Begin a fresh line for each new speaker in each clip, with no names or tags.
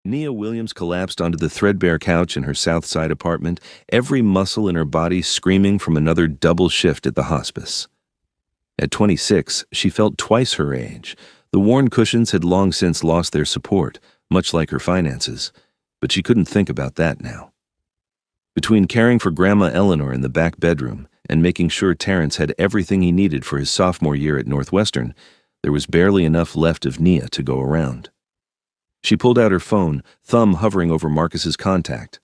Nia Williams collapsed onto the threadbare couch in her South Side apartment, every muscle in her body screaming from another double shift at the hospice. At 26, she felt twice her age. The worn cushions had long since lost their support, much like her finances, but she couldn't think about that now. Between caring for Grandma Eleanor in the back bedroom and making sure Terrence had everything he needed for his sophomore year at Northwestern, there was barely enough left of Nia to go around. She pulled out her phone, thumb hovering over Marcus's contact.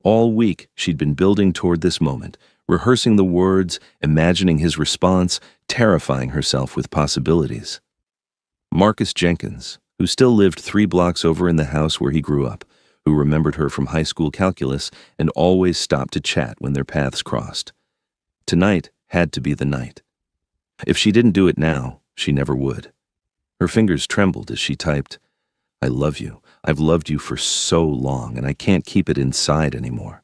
All week, she'd been building toward this moment, rehearsing the words, imagining his response, terrifying herself with possibilities. Marcus Jenkins, who still lived 3 blocks over in the house where he grew up, who remembered her from high school calculus and always stopped to chat when their paths crossed. Tonight had to be the night. If she didn't do it now, she never would. Her fingers trembled as she typed, "I love you. I've loved you for so long, and I can't keep it inside anymore."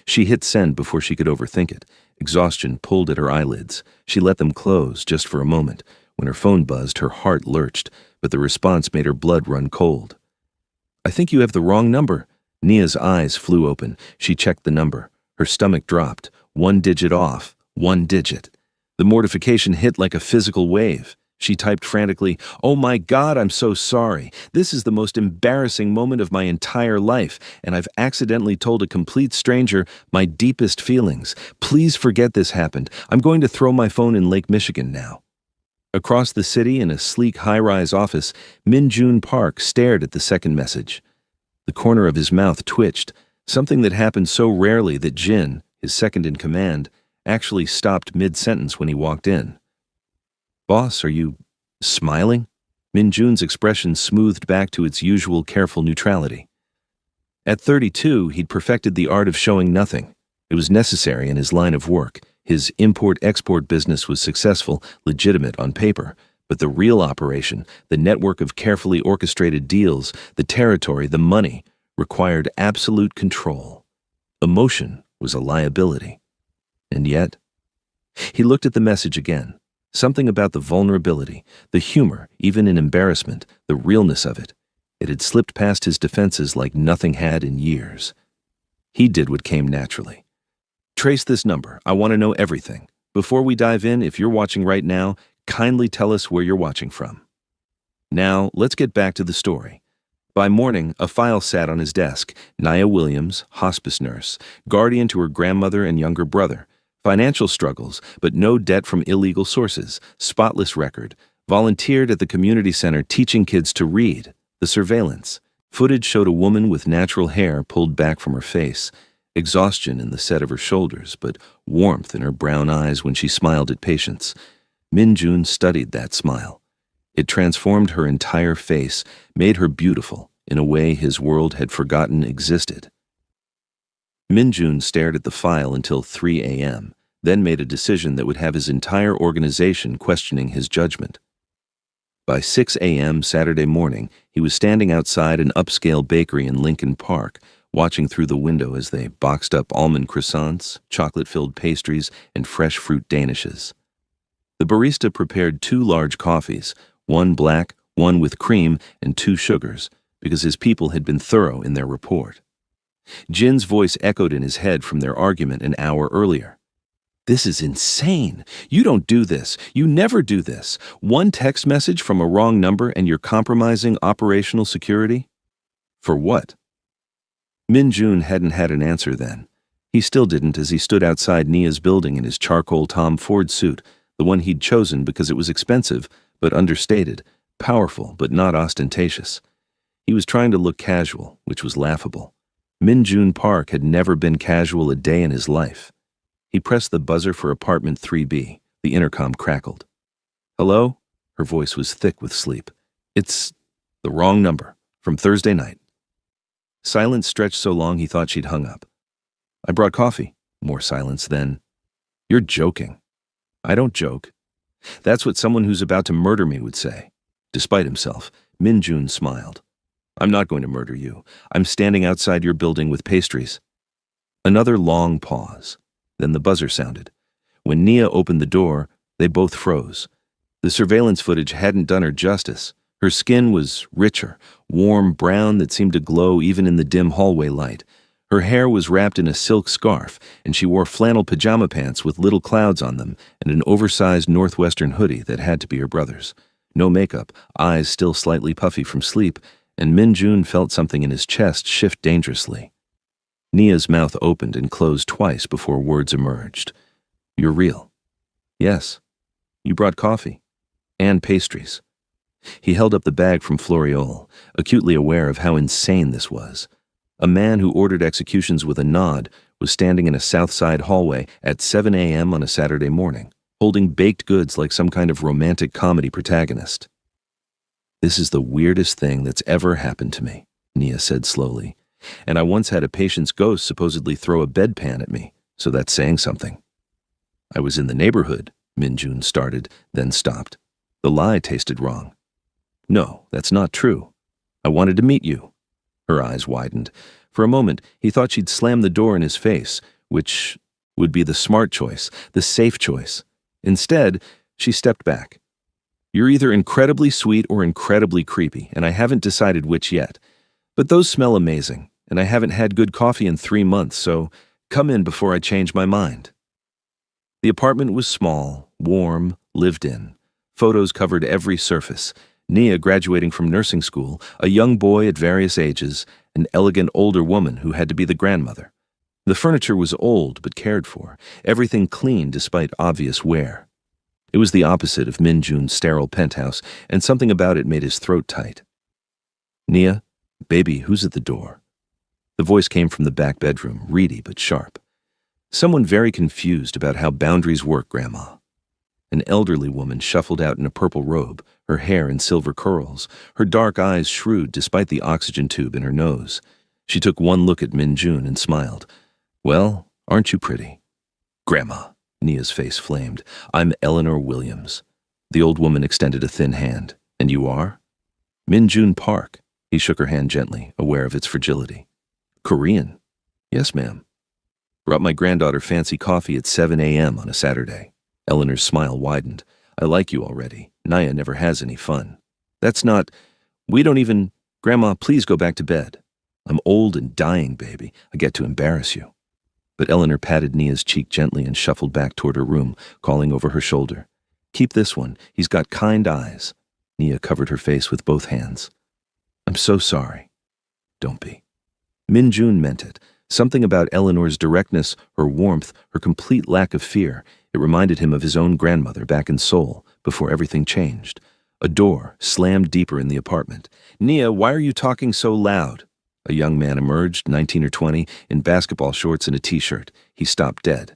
She hit send before she could overthink it. Exhaustion pulled at her eyelids. She let them close just for a moment. When her phone buzzed, her heart lurched, but the response made her blood run cold. "I think you have the wrong number." Nia's eyes flew open. She checked the number. Her stomach dropped. 1 digit off. 1 digit. The mortification hit like a physical wave. She typed frantically, "Oh my God, I'm so sorry. This is the most embarrassing moment of my entire life, and I've accidentally told a complete stranger my deepest feelings. Please forget this happened. I'm going to throw my phone in Lake Michigan now." Across the city in a sleek high-rise office, Min-Jun Park stared at the second message. The corner of his mouth twitched, something that happened so rarely that Jin, his second in command, actually stopped mid-sentence when he walked in. "Boss, are you smiling?" Min-Jun's expression smoothed back to its usual careful neutrality. At 32, he'd perfected the art of showing nothing. It was necessary in his line of work. His import-export business was successful, legitimate on paper, but the real operation, the network of carefully orchestrated deals, the territory, the money, required absolute control. Emotion was a liability. And yet, he looked at the message again. Something about the vulnerability, the humor, even in embarrassment, the realness of it. It had slipped past his defenses like nothing had in years. He did what came naturally. "Trace this number. I want to know everything. Before we dive in, if you're watching right now, kindly tell us where you're watching from." Now, let's get back to the story. By morning, a file sat on his desk. Nia Williams, hospice nurse, guardian to her grandmother and younger brother. Financial struggles, but no debt from illegal sources. Spotless record. Volunteered at the community center teaching kids to read. The surveillance. Footage showed a woman with natural hair pulled back from her face. Exhaustion in the set of her shoulders, but warmth in her brown eyes when she smiled at patients. Min-Jun studied that smile. It transformed her entire face, made her beautiful in a way his world had forgotten existed. Min-Jun stared at the file until 3 a.m., then made a decision that would have his entire organization questioning his judgment. By 6 a.m. Saturday morning, he was standing outside an upscale bakery in Lincoln Park, watching through the window as they boxed up almond croissants, chocolate-filled pastries, and fresh fruit danishes. The barista prepared 2 large coffees, 1 black, 1 with cream, and 2 sugars, because his people had been thorough in their report. Jin's voice echoed in his head from their argument an hour earlier. "This is insane. You don't do this. You never do this. 1 text message from a wrong number and you're compromising operational security?" For what? Min-Jun hadn't had an answer then. He still didn't as he stood outside Nia's building in his charcoal Tom Ford suit, the one he'd chosen because it was expensive but understated, powerful but not ostentatious. He was trying to look casual, which was laughable. Min-Jun Park had never been casual a day in his life. He pressed the buzzer for apartment 3B. The intercom crackled. "Hello?" Her voice was thick with sleep. "It's the wrong number. From Thursday night." Silence stretched so long he thought she'd hung up. "I brought coffee." More silence, then, "You're joking." "I don't joke. That's what someone who's about to murder me would say." Despite himself, Min-Jun smiled. "I'm not going to murder you. I'm standing outside your building with pastries." Another long pause. Then the buzzer sounded. When Nia opened the door, they both froze. The surveillance footage hadn't done her justice. Her skin was richer, warm brown that seemed to glow even in the dim hallway light. Her hair was wrapped in a silk scarf, and she wore flannel pajama pants with little clouds on them and an oversized northwestern hoodie that had to be her brother's. No makeup, eyes still slightly puffy from sleep, and Min-jun felt something in his chest shift dangerously. Nia's mouth opened and closed twice before words emerged. "You're real." "Yes." "You brought coffee." "And pastries." He held up the bag from Floriole, acutely aware of how insane this was. A man who ordered executions with a nod was standing in a South Side hallway at 7 a.m. on a Saturday morning, holding baked goods like some kind of romantic comedy protagonist. "This is the weirdest thing that's ever happened to me," Nia said slowly. "And I once had a patient's ghost supposedly throw a bedpan at me, so that's saying something." "I was in the neighborhood," Min-jun started, then stopped. The lie tasted wrong. "No, that's not true. I wanted to meet you." Her eyes widened. For a moment, he thought she'd slam the door in his face, which would be the smart choice, the safe choice. Instead, she stepped back. "You're either incredibly sweet or incredibly creepy, and I haven't decided which yet. But those smell amazing, and I haven't had good coffee in 3 months, so come in before I change my mind." The apartment was small, warm, lived in. Photos covered every surface. Nia graduating from nursing school, a young boy at various ages, an elegant older woman who had to be the grandmother. The furniture was old but cared for, everything clean despite obvious wear. It was the opposite of Min-jun's sterile penthouse, and something about it made his throat tight. "Nia, baby, who's at the door?" The voice came from the back bedroom, reedy but sharp. "Someone very confused about how boundaries work, Grandma." An elderly woman shuffled out in a purple robe, her hair in silver curls, her dark eyes shrewd despite the oxygen tube in her nose. She took one look at Min-jun and smiled. "Well, aren't you pretty?" "Grandma," Nia's face flamed, "I'm Eleanor Williams." The old woman extended a thin hand. "And you are?" "Min-jun Park." He shook her hand gently, aware of its fragility. "Korean?" "Yes, ma'am." "Brought my granddaughter fancy coffee at 7 a.m. on a Saturday." Eleanor's smile widened. "I like you already. Nia never has any fun." "That's not... We don't even... Grandma, please go back to bed." "I'm old and dying, baby. I get to embarrass you." But Eleanor patted Nia's cheek gently and shuffled back toward her room, calling over her shoulder. "Keep this one. He's got kind eyes." Nia covered her face with both hands. "I'm so sorry." "Don't be." Min-jun meant it. Something about Eleanor's directness, her warmth, her complete lack of fear. It reminded him of his own grandmother back in Seoul, before everything changed. A door slammed deeper in the apartment. "Nia, why are you talking so loud?" A young man emerged, 19 or 20, in basketball shorts and a t-shirt. He stopped dead.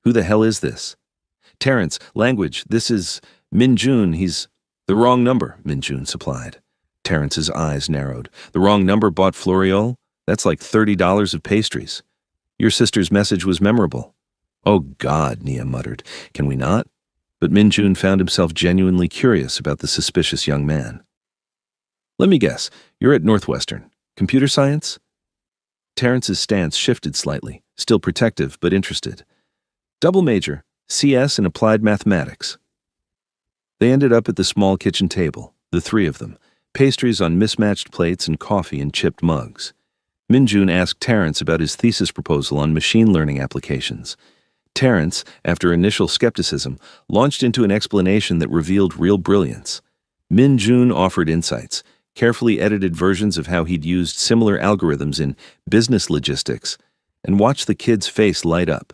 "Who the hell is this?" "Terrence, language, this is Min-jun, he's..." "The wrong number," Min-jun supplied. Terrence's eyes narrowed. "The wrong number bought Floriole? That's like $30 of pastries." "Your sister's message was memorable." "Oh God," Nia muttered. "Can we not?" But Min-jun found himself genuinely curious about the suspicious young man. "Let me guess, you're at Northwestern. Computer science?" Terrence's stance shifted slightly, still protective but interested. "Double major, CS and applied mathematics." They ended up at the small kitchen table, the three of them, pastries on mismatched plates and coffee in chipped mugs. Min-jun asked Terrence about his thesis proposal on machine learning applications. Terrence, after initial skepticism, launched into an explanation that revealed real brilliance. Min-jun offered insights, carefully edited versions of how he'd used similar algorithms in business logistics, and watched the kid's face light up.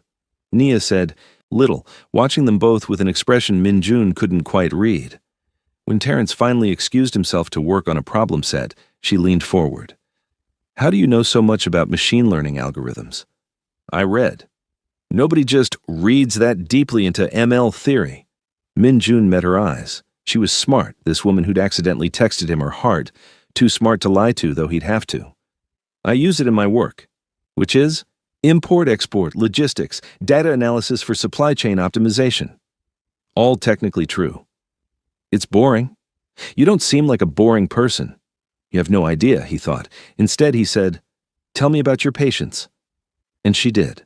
Nia said little, watching them both with an expression Min-jun couldn't quite read. When Terrence finally excused himself to work on a problem set, she leaned forward. "How do you know so much about machine learning algorithms?" "I read." "Nobody just reads that deeply into ML theory." Min-jun met her eyes. She was smart, this woman who'd accidentally texted him her heart, too smart to lie to, though he'd have to. "I use it in my work." "Which is?" "Import-export, logistics, data analysis for supply chain optimization." "All technically true." "It's boring." "You don't seem like a boring person." "You have no idea," he thought. Instead, he said, "Tell me about your patients." And she did.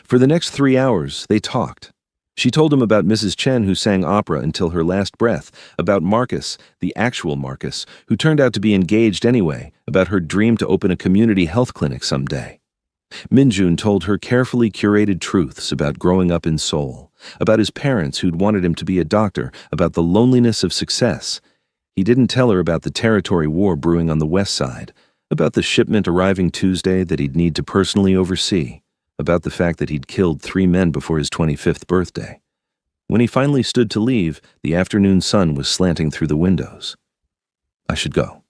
For the next 3 hours, they talked. She told him about Mrs. Chen, who sang opera until her last breath, about Marcus, the actual Marcus, who turned out to be engaged anyway, about her dream to open a community health clinic someday. Minjun told her carefully curated truths about growing up in Seoul, about his parents who'd wanted him to be a doctor, about the loneliness of success. He didn't tell her about the territory war brewing on the west side, about the shipment arriving Tuesday that he'd need to personally oversee, about the fact that he'd killed 3 men before his 25th birthday. When he finally stood to leave, the afternoon sun was slanting through the windows. I should go.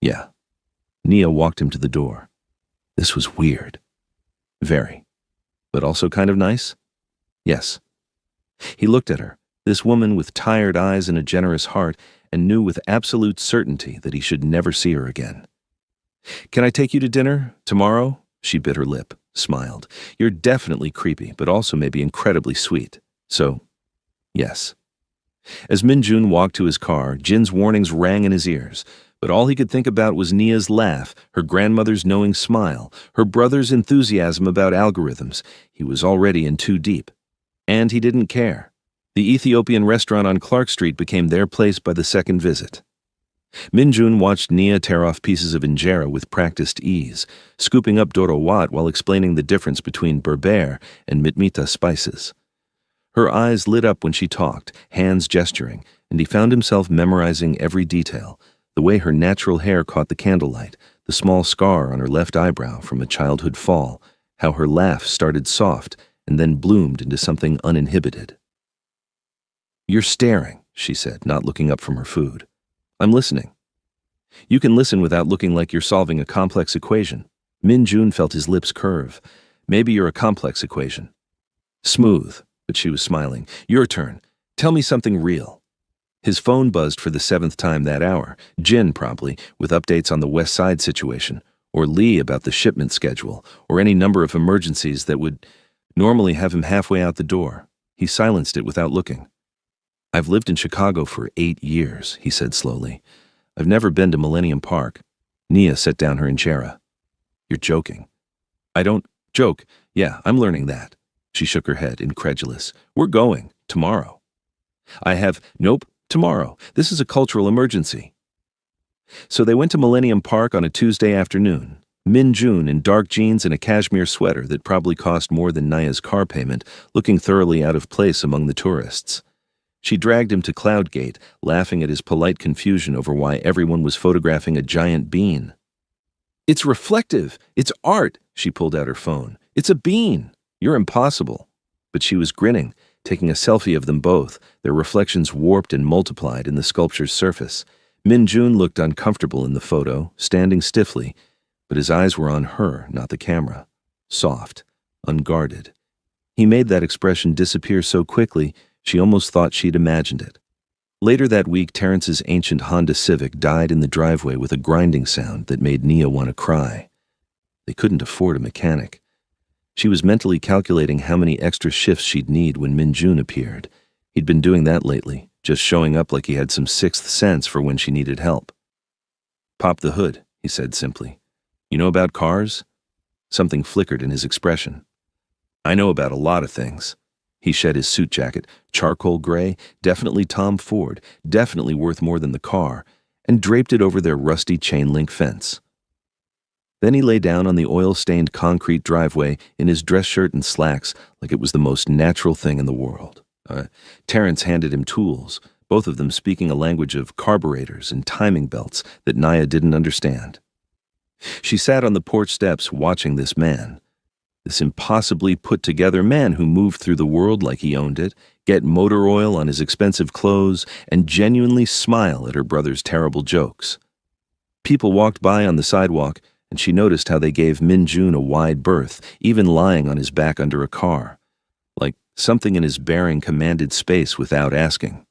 Yeah. Nia walked him to the door. This was weird. Very. But also kind of nice? Yes. He looked at her, this woman with tired eyes and a generous heart, and knew with absolute certainty that he should never see her again. Can I take you to dinner? Tomorrow? She bit her lip, smiled. You're definitely creepy, but also maybe incredibly sweet. So, yes. As Minjun walked to his car, Jin's warnings rang in his ears, but all he could think about was Nia's laugh, her grandmother's knowing smile, her brother's enthusiasm about algorithms. He was already in too deep. And he didn't care. The Ethiopian restaurant on Clark Street became their place by the second visit. Minjun watched Nia tear off pieces of injera with practiced ease, scooping up dorowat while explaining the difference between berber and mitmita spices. Her eyes lit up when she talked, hands gesturing, and he found himself memorizing every detail, the way her natural hair caught the candlelight, the small scar on her left eyebrow from a childhood fall, how her laugh started soft and then bloomed into something uninhibited. You're staring, she said, not looking up from her food. I'm listening. You can listen without looking like you're solving a complex equation. Minjun felt his lips curve. Maybe you're a complex equation. Smooth, but she was smiling. Your turn. Tell me something real. His phone buzzed for the 7th time that hour. Jin, probably, with updates on the West Side situation, or Lee about the shipment schedule, or any number of emergencies that would normally have him halfway out the door. He silenced it without looking. I've lived in Chicago for 8 years, he said slowly. I've never been to Millennium Park. Nia set down her injera. You're joking. I don't joke. Yeah, I'm learning that. She shook her head, incredulous. We're going. Tomorrow. Nope, tomorrow. This is a cultural emergency. So they went to Millennium Park on a Tuesday afternoon. Minjun in dark jeans and a cashmere sweater that probably cost more than Nia's car payment, looking thoroughly out of place among the tourists. She dragged him to Cloudgate, laughing at his polite confusion over why everyone was photographing a giant bean. It's reflective. It's art. She pulled out her phone. It's a bean. You're impossible. But she was grinning, taking a selfie of them both, their reflections warped and multiplied in the sculpture's surface. Minjun looked uncomfortable in the photo, standing stiffly, but his eyes were on her, not the camera. Soft, unguarded. He made that expression disappear so quickly, she almost thought she'd imagined it. Later that week, Terrence's ancient Honda Civic died in the driveway with a grinding sound that made Nia want to cry. They couldn't afford a mechanic. She was mentally calculating how many extra shifts she'd need when Minjun appeared. He'd been doing that lately, just showing up like he had some sixth sense for when she needed help. Pop the hood, he said simply. You know about cars? Something flickered in his expression. I know about a lot of things. He shed his suit jacket, charcoal gray, definitely Tom Ford, definitely worth more than the car, and draped it over their rusty chain-link fence. Then he lay down on the oil-stained concrete driveway in his dress shirt and slacks like it was the most natural thing in the world. Terrence handed him tools, both of them speaking a language of carburetors and timing belts that Nia didn't understand. She sat on the porch steps watching this man. This impossibly put-together man who moved through the world like he owned it, get motor oil on his expensive clothes, and genuinely smile at her brother's terrible jokes. People walked by on the sidewalk, and she noticed how they gave Minjun a wide berth, even lying on his back under a car. Like something in his bearing commanded space without asking.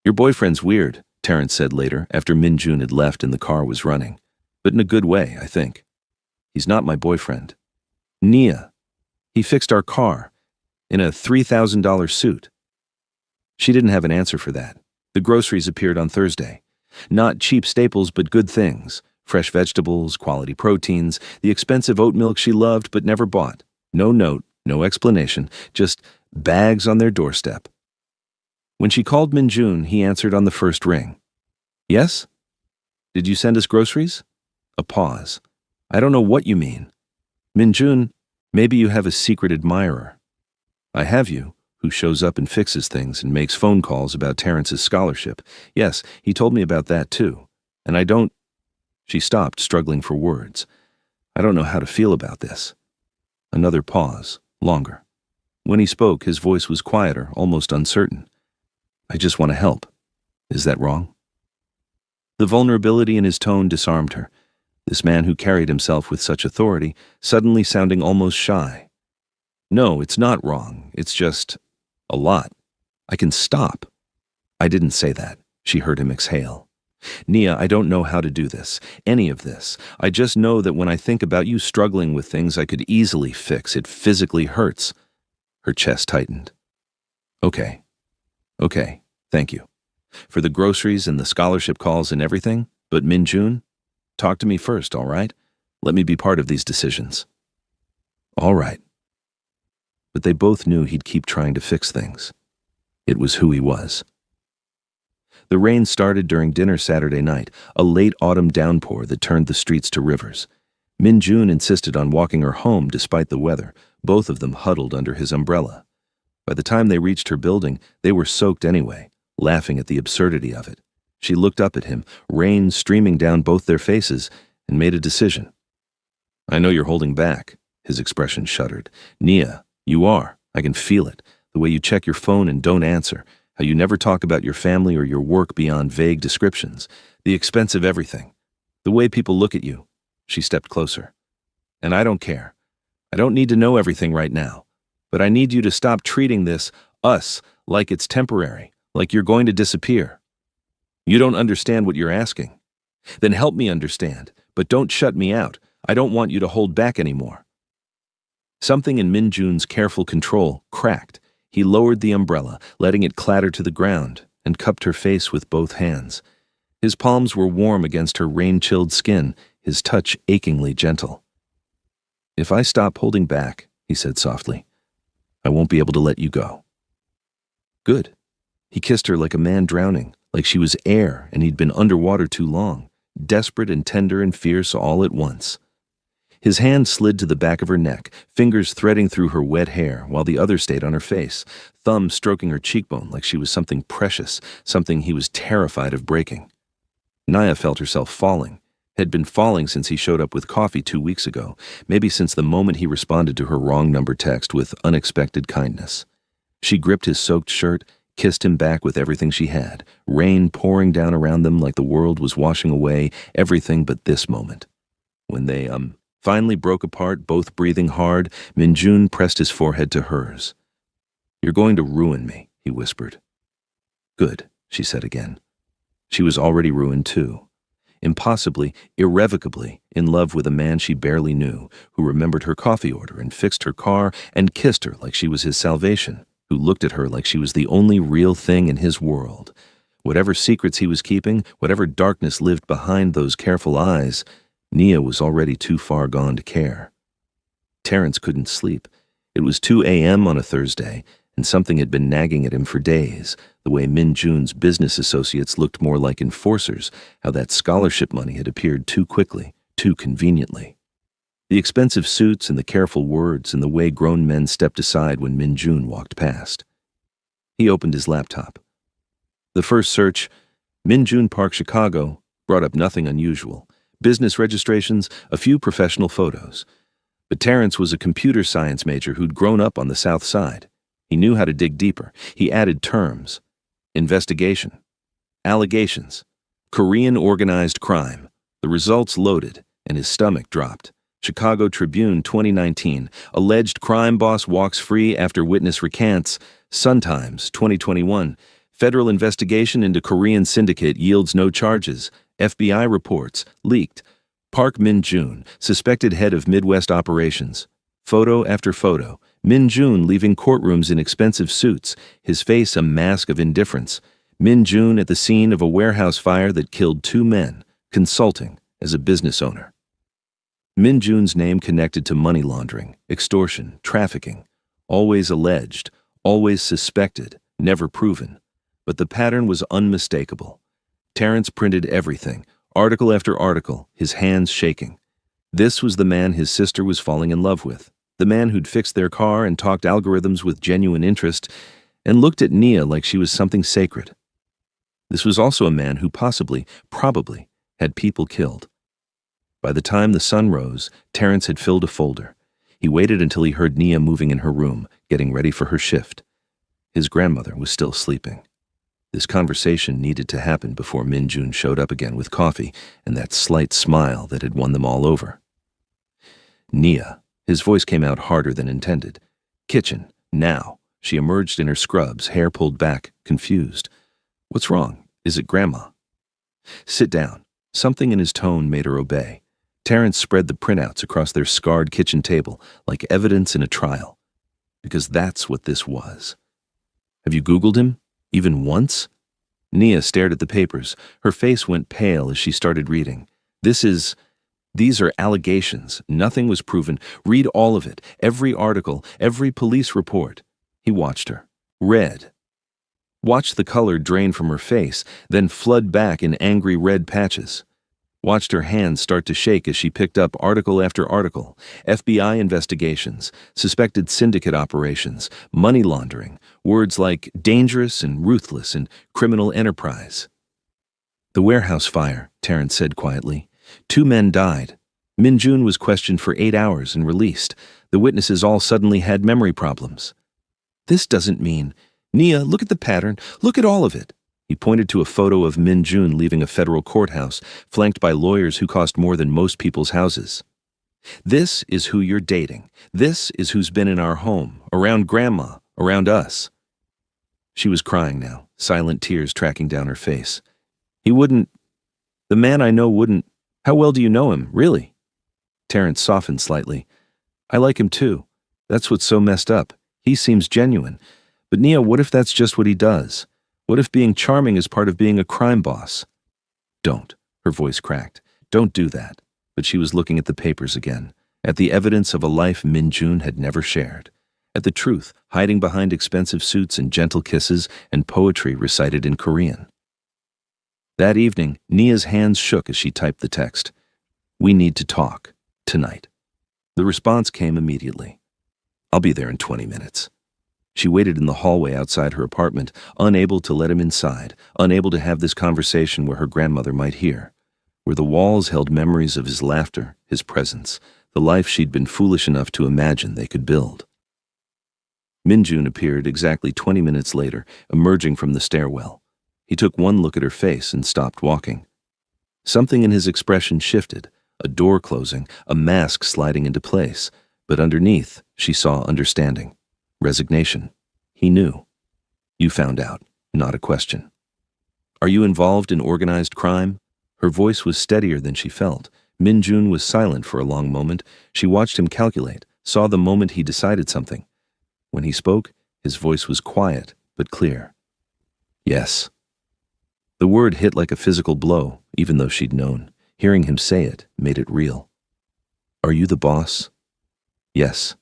Your boyfriend's weird, Terrence said later, after Minjun had left and the car was running. But in a good way, I think. He's not my boyfriend. Nia. He fixed our car. In a $3,000 suit. She didn't have an answer for that. The groceries appeared on Thursday. Not cheap staples, but good things. Fresh vegetables, quality proteins, the expensive oat milk she loved but never bought. No note, no explanation, just bags on their doorstep. When she called Min-jun, he answered on the first ring. Yes? Did you send us groceries? A pause. I don't know what you mean. Min-jun, maybe you have a secret admirer. I have you, who shows up and fixes things and makes phone calls about Terrence's scholarship. Yes, he told me about that too. And I don't... She stopped, struggling for words. I don't know how to feel about this. Another pause, longer. When he spoke, his voice was quieter, almost uncertain. I just want to help. Is that wrong? The vulnerability in his tone disarmed her. This man who carried himself with such authority, suddenly sounding almost shy. No, it's not wrong. It's just a lot. I can stop. I didn't say that. She heard him exhale. Nia, I don't know how to do this, any of this. I just know that when I think about you struggling with things I could easily fix, it physically hurts. Her chest tightened. Okay, thank you. For the groceries and the scholarship calls and everything, but Min-jun, talk to me first, all right? Let me be part of these decisions. All right. But they both knew he'd keep trying to fix things. It was who he was. The rain started during dinner Saturday night, a late autumn downpour that turned the streets to rivers. Min-jun insisted on walking her home despite the weather, both of them huddled under his umbrella. By the time they reached her building, they were soaked anyway, laughing at the absurdity of it. She looked up at him, rain streaming down both their faces, and made a decision. I know you're holding back. His expression shuddered. Nia, you are. I can feel it. The way you check your phone and don't answer. How you never talk about your family or your work beyond vague descriptions. The expense of everything. The way people look at you. She stepped closer. And I don't care. I don't need to know everything right now. But I need you to stop treating this, us, like it's temporary, like you're going to disappear. You don't understand what you're asking. Then help me understand, but don't shut me out. I don't want you to hold back anymore. Something in Min-jun's careful control cracked. He lowered the umbrella, letting it clatter to the ground, and cupped her face with both hands. His palms were warm against her rain-chilled skin, his touch achingly gentle. If I stop holding back, he said softly, I won't be able to let you go. Good. He kissed her like a man drowning, like she was air and he'd been underwater too long, desperate and tender and fierce all at once. His hand slid to the back of her neck, fingers threading through her wet hair while the other stayed on her face, thumb stroking her cheekbone like she was something precious, something he was terrified of breaking. Nia felt herself falling, had been falling since he showed up with coffee 2 weeks ago, maybe since the moment he responded to her wrong number text with unexpected kindness. She gripped his soaked shirt, kissed him back with everything she had, rain pouring down around them like the world was washing away everything but this moment. When they, finally broke apart, both breathing hard, Min-jun pressed his forehead to hers. You're going to ruin me, he whispered. Good, she said again. She was already ruined too. Impossibly, irrevocably, in love with a man she barely knew, who remembered her coffee order and fixed her car and kissed her like she was his salvation, who looked at her like she was the only real thing in his world. Whatever secrets he was keeping, whatever darkness lived behind those careful eyes, Nia was already too far gone to care. Terrence couldn't sleep. It was 2 a.m. on a Thursday, and something had been nagging at him for days, the way Min-jun's business associates looked more like enforcers, how that scholarship money had appeared too quickly, too conveniently. The expensive suits and the careful words and the way grown men stepped aside when Min-jun walked past. He opened his laptop. The first search, Min-jun Park, Chicago, brought up nothing unusual. Business registrations, a few professional photos. But Terrence was a computer science major who'd grown up on the South Side. He knew how to dig deeper. He added terms. Investigation. Allegations. Korean organized crime. The results loaded, and his stomach dropped. Chicago Tribune 2019. Alleged crime boss walks free after witness recants. Sun-Times 2021. Federal investigation into Korean syndicate yields no charges. FBI reports. Leaked. Park Min-jun, suspected head of Midwest operations. Photo after photo. Min-jun leaving courtrooms in expensive suits, his face a mask of indifference. Min-jun at the scene of a warehouse fire that killed 2 men, consulting as a business owner. Min-jun's name connected to money laundering, extortion, trafficking. Always alleged, Always suspected, never proven. But the pattern was unmistakable. Terrence printed everything, article after article, his hands shaking. This was the man his sister was falling in love with, the man who'd fixed their car and talked algorithms with genuine interest, and looked at Nia like she was something sacred. This was also a man who probably, had people killed. By the time the sun rose, Terrence had filled a folder. He waited until he heard Nia moving in her room, getting ready for her shift. His grandmother was still sleeping. This conversation needed to happen before Min-jun showed up again with coffee and that slight smile that had won them all over. Nia. His voice came out harder than intended. Kitchen, now. She emerged in her scrubs, hair pulled back, confused. What's wrong? Is it Grandma? Sit down. Something in his tone made her obey. Terrence spread the printouts across their scarred kitchen table like evidence in a trial. Because that's what this was. Have you Googled him? Even once? Nia stared at the papers. Her face went pale as she started reading. These are allegations. Nothing was proven. Read all of it. Every article, every police report. He watched her. Read. Watched the color drain from her face, then flood back in angry red patches. Watched her hands start to shake as she picked up article after article. FBI investigations, suspected syndicate operations, money laundering, words like dangerous and ruthless and criminal enterprise. The warehouse fire, Terrence said quietly. 2 men died. Min-jun was questioned for 8 hours and released. The witnesses all suddenly had memory problems. This doesn't mean... Nia, look at the pattern. Look at all of it. He pointed to a photo of Min-jun leaving a federal courthouse, flanked by lawyers who cost more than most people's houses. This is who you're dating. This is who's been in our home, around Grandma, around us. She was crying now, silent tears tracking down her face. The man I know wouldn't... How well do you know him, really? Terrence softened slightly. I like him too. That's what's so messed up. He seems genuine. But Nia, what if that's just what he does? What if being charming is part of being a crime boss? Don't. Her voice cracked. Don't do that. But she was looking at the papers again, at the evidence of a life Min-jun had never shared, at the truth hiding behind expensive suits and gentle kisses and poetry recited in Korean. That evening, Nia's hands shook as she typed the text. We need to talk. Tonight. The response came immediately. I'll be there in 20 minutes. She waited in the hallway outside her apartment, unable to let him inside, unable to have this conversation where her grandmother might hear, where the walls held memories of his laughter, his presence, the life she'd been foolish enough to imagine they could build. Min-jun appeared exactly 20 minutes later, emerging from the stairwell. He took one look at her face and stopped walking. Something in his expression shifted, a door closing, a mask sliding into place, but underneath, she saw understanding. Resignation. He knew. You found out, not a question. Are you involved in organized crime? Her voice was steadier than she felt. Min-jun was silent for a long moment. She watched him calculate, saw the moment he decided something. When he spoke, his voice was quiet, but clear. Yes. The word hit like a physical blow, even though she'd known. Hearing him say it made it real. Are you the boss? Yes.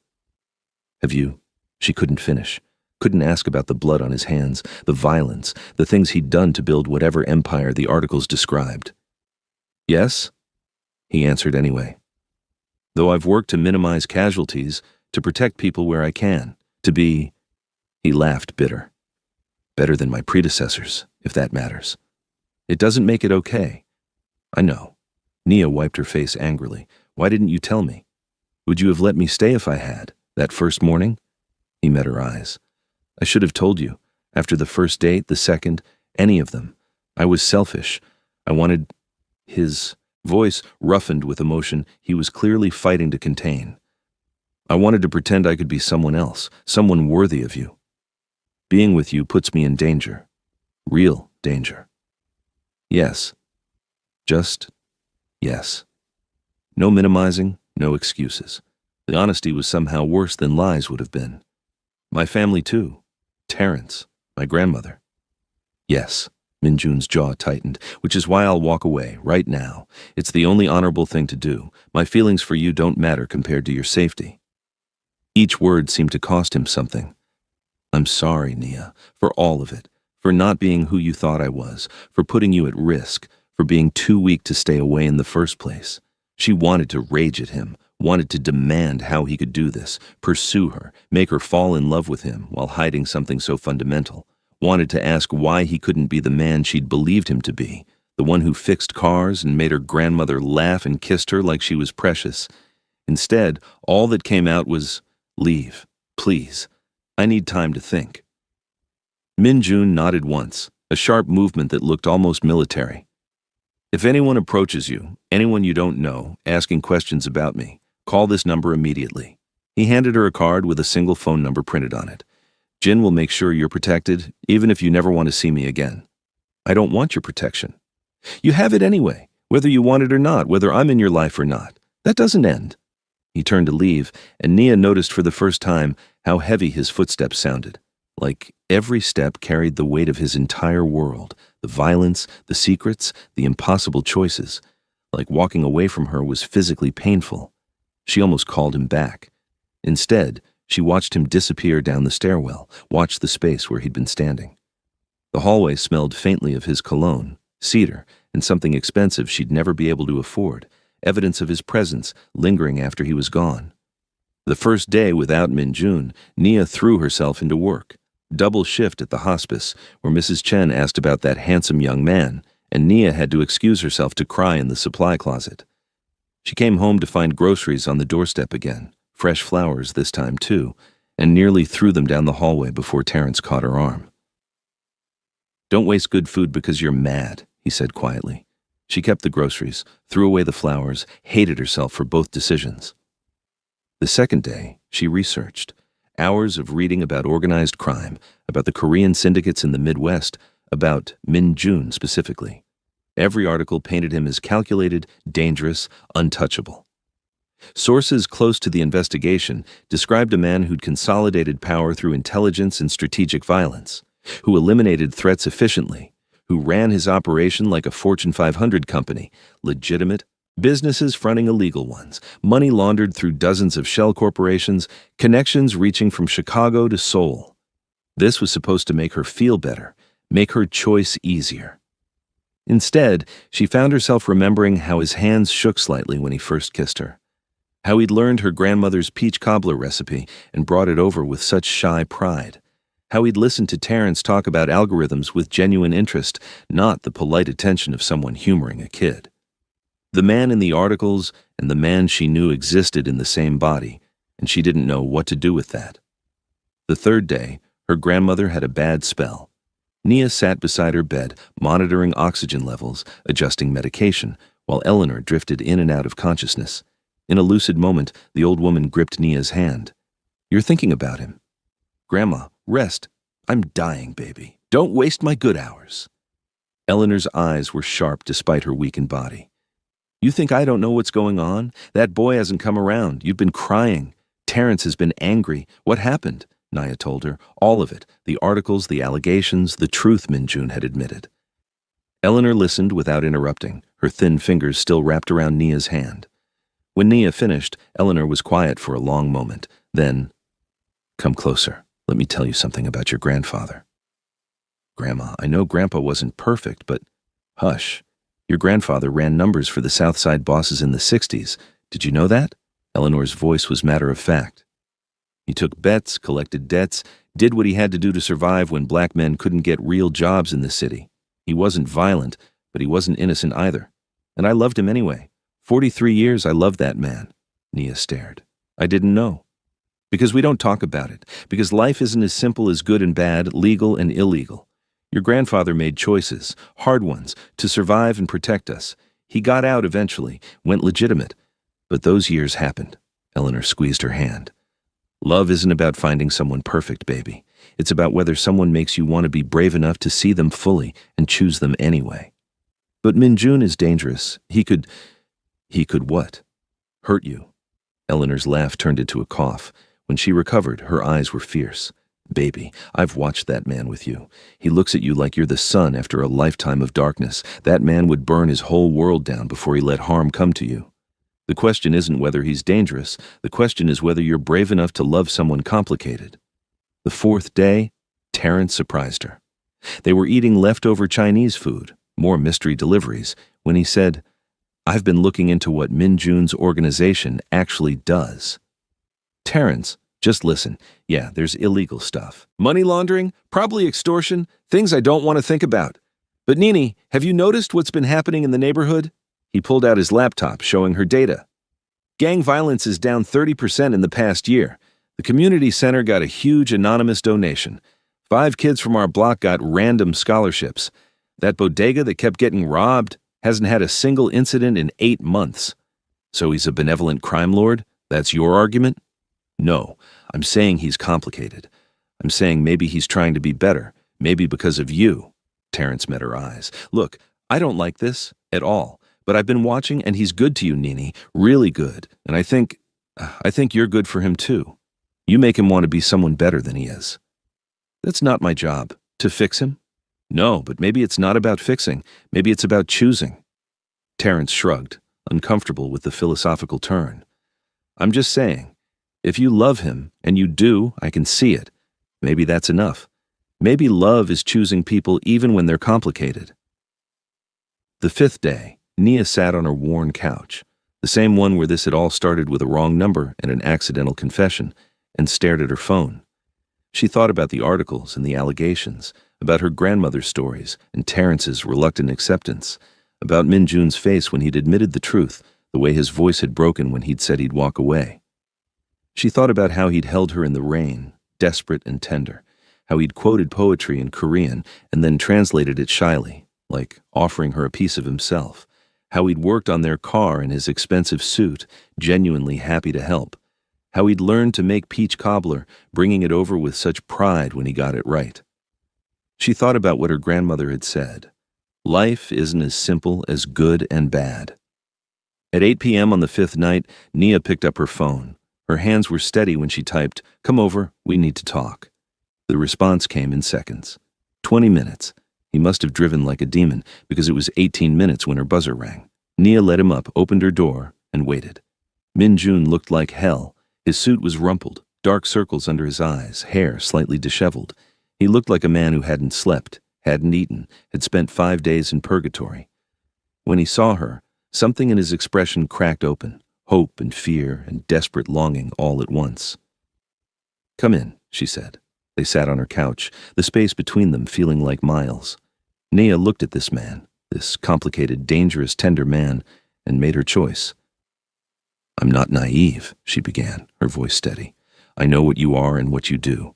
Have you? She couldn't finish. Couldn't ask about the blood on his hands, the violence, the things he'd done to build whatever empire the articles described. Yes? He answered anyway. Though I've worked to minimize casualties, to protect people where I can, to be... He laughed bitter. Better than my predecessors, if that matters. It doesn't make it okay. I know. Nia wiped her face angrily. Why didn't you tell me? Would you have let me stay if I had, that first morning? He met her eyes. I should have told you. After the first date, the second, any of them. I was selfish. I wanted... His voice roughened with emotion he was clearly fighting to contain. I wanted to pretend I could be someone else, someone worthy of you. Being with you puts me in danger. Real danger. Yes. Just yes. No minimizing, no excuses. The honesty was somehow worse than lies would have been. My family too. Terrence, my grandmother. Yes. Min-jun's jaw tightened, which is why I'll walk away, right now. It's the only honorable thing to do. My feelings for you don't matter compared to your safety. Each word seemed to cost him something. I'm sorry, Nia, for all of it, for not being who you thought I was, for putting you at risk, for being too weak to stay away in the first place. She wanted to rage at him, wanted to demand how he could do this, pursue her, make her fall in love with him while hiding something so fundamental, wanted to ask why he couldn't be the man she'd believed him to be, the one who fixed cars and made her grandmother laugh and kissed her like she was precious. Instead, all that came out was, "Leave, please. I need time to think." Min-jun nodded once, a sharp movement that looked almost military. "If anyone approaches you, anyone you don't know, asking questions about me, call this number immediately." He handed her a card with a single phone number printed on it. "Jin will make sure you're protected, even if you never want to see me again." "I don't want your protection." "You have it anyway, whether you want it or not, whether I'm in your life or not. That doesn't end." He turned to leave, and Nia noticed for the first time how heavy his footsteps sounded. Like every step carried the weight of his entire world, the violence, the secrets, the impossible choices. Like walking away from her was physically painful. She almost called him back. Instead, she watched him disappear down the stairwell, watched the space where he'd been standing. The hallway smelled faintly of his cologne, cedar, and something expensive she'd never be able to afford, evidence of his presence lingering after he was gone. The first day without Min-jun, Nia threw herself into work. Double shift at the hospice, where Mrs. Chen asked about that handsome young man, and Nia had to excuse herself to cry in the supply closet. She came home to find groceries on the doorstep again, fresh flowers this time too, and nearly threw them down the hallway before Terrence caught her arm. "Don't waste good food because you're mad," he said quietly. She kept the groceries, threw away the flowers, hated herself for both decisions. The second day, she researched. Hours of reading about organized crime, about the Korean syndicates in the Midwest, about Min-jun specifically. Every article painted him as calculated, dangerous, untouchable. Sources close to the investigation described a man who'd consolidated power through intelligence and strategic violence, who eliminated threats efficiently, who ran his operation like a Fortune 500 company, legitimate, businesses fronting illegal ones, money laundered through dozens of shell corporations, connections reaching from Chicago to Seoul. This was supposed to make her feel better, make her choice easier. Instead, she found herself remembering how his hands shook slightly when he first kissed her, how he'd learned her grandmother's peach cobbler recipe and brought it over with such shy pride, how he'd listened to Terrence talk about algorithms with genuine interest, not the polite attention of someone humoring a kid. The man in the articles and the man she knew existed in the same body, and she didn't know what to do with that. The third day, her grandmother had a bad spell. Nia sat beside her bed, monitoring oxygen levels, adjusting medication, while Eleanor drifted in and out of consciousness. In a lucid moment, the old woman gripped Nia's hand. "You're thinking about him." "Grandma, rest. I'm dying, baby. Don't waste my good hours." Eleanor's eyes were sharp despite her weakened body. "You think I don't know what's going on? That boy hasn't come around. You've been crying. Terrence has been angry. What happened?" Nia told her. All of it. The articles, the allegations, the truth Min-jun had admitted. Eleanor listened without interrupting, her thin fingers still wrapped around Nia's hand. When Nia finished, Eleanor was quiet for a long moment. Then, "Come closer. Let me tell you something about your grandfather." "Grandma, I know Grandpa wasn't perfect, but..." "Hush. Your grandfather ran numbers for the Southside bosses in the 60s. Did you know that?" Eleanor's voice was matter of fact. "He took bets, collected debts, did what he had to do to survive when black men couldn't get real jobs in the city. He wasn't violent, but he wasn't innocent either. And I loved him anyway. 43 years I loved that man." Nia stared. "I didn't know. Because we don't talk about it. Because life isn't as simple as good and bad, legal and illegal. Your grandfather made choices, hard ones, to survive and protect us. He got out eventually, went legitimate. But those years happened." Eleanor squeezed her hand. "Love isn't about finding someone perfect, baby. It's about whether someone makes you want to be brave enough to see them fully and choose them anyway. But Min-jun is dangerous. He could what? Hurt you." Eleanor's laugh turned into a cough. When she recovered, her eyes were fierce. "Baby, I've watched that man with you. He looks at you like you're the sun after a lifetime of darkness. That man would burn his whole world down before he let harm come to you. The question isn't whether he's dangerous. The question is whether you're brave enough to love someone complicated." The fourth day, Terrence surprised her. They were eating leftover Chinese food, more mystery deliveries, when he said, "I've been looking into what Min Jun's organization actually does." Terrence, just listen. Yeah, there's illegal stuff. Money laundering, probably extortion, things I don't want to think about. But Nini, have you noticed what's been happening in the neighborhood? He pulled out his laptop, showing her data. Gang violence is down 30% in the past year. The community center got a huge anonymous donation. 5 kids from our block got random scholarships. That bodega that kept getting robbed hasn't had a single incident in 8 months. So he's a benevolent crime lord? That's your argument? No, I'm saying he's complicated. I'm saying maybe he's trying to be better, maybe because of you. Terrence met her eyes. Look, I don't like this at all, but I've been watching and he's good to you, Nini, really good. And I think you're good for him too. You make him want to be someone better than he is. That's not my job, to fix him. No, but maybe it's not about fixing. Maybe it's about choosing. Terrence shrugged, uncomfortable with the philosophical turn. I'm just saying, if you love him, and you do, I can see it, maybe that's enough. Maybe love is choosing people even when they're complicated. The 5th day, Nia sat on her worn couch, the same one where this had all started with a wrong number and an accidental confession, and stared at her phone. She thought about the articles and the allegations, about her grandmother's stories and Terrence's reluctant acceptance, about Min Jun's face when he'd admitted the truth, the way his voice had broken when he'd said he'd walk away. She thought about how he'd held her in the rain, desperate and tender, how he'd quoted poetry in Korean and then translated it shyly, like offering her a piece of himself, how he'd worked on their car in his expensive suit, genuinely happy to help, how he'd learned to make peach cobbler, bringing it over with such pride when he got it right. She thought about what her grandmother had said. Life isn't as simple as good and bad. At 8 p.m. on the 5th night, Nia picked up her phone. Her hands were steady when she typed, "Come over, we need to talk." The response came in seconds. 20 minutes. He must have driven like a demon, because it was 18 minutes when her buzzer rang. Nia let him up, opened her door, and waited. Min Jun looked like hell. His suit was rumpled, dark circles under his eyes, hair slightly disheveled. He looked like a man who hadn't slept, hadn't eaten, had spent 5 days in purgatory. When he saw her, something in his expression cracked open. Hope and fear and desperate longing all at once. "Come in," she said. They sat on her couch, the space between them feeling like miles. Nia looked at this man, this complicated, dangerous, tender man, and made her choice. "I'm not naive," she began, her voice steady. "I know what you are and what you do.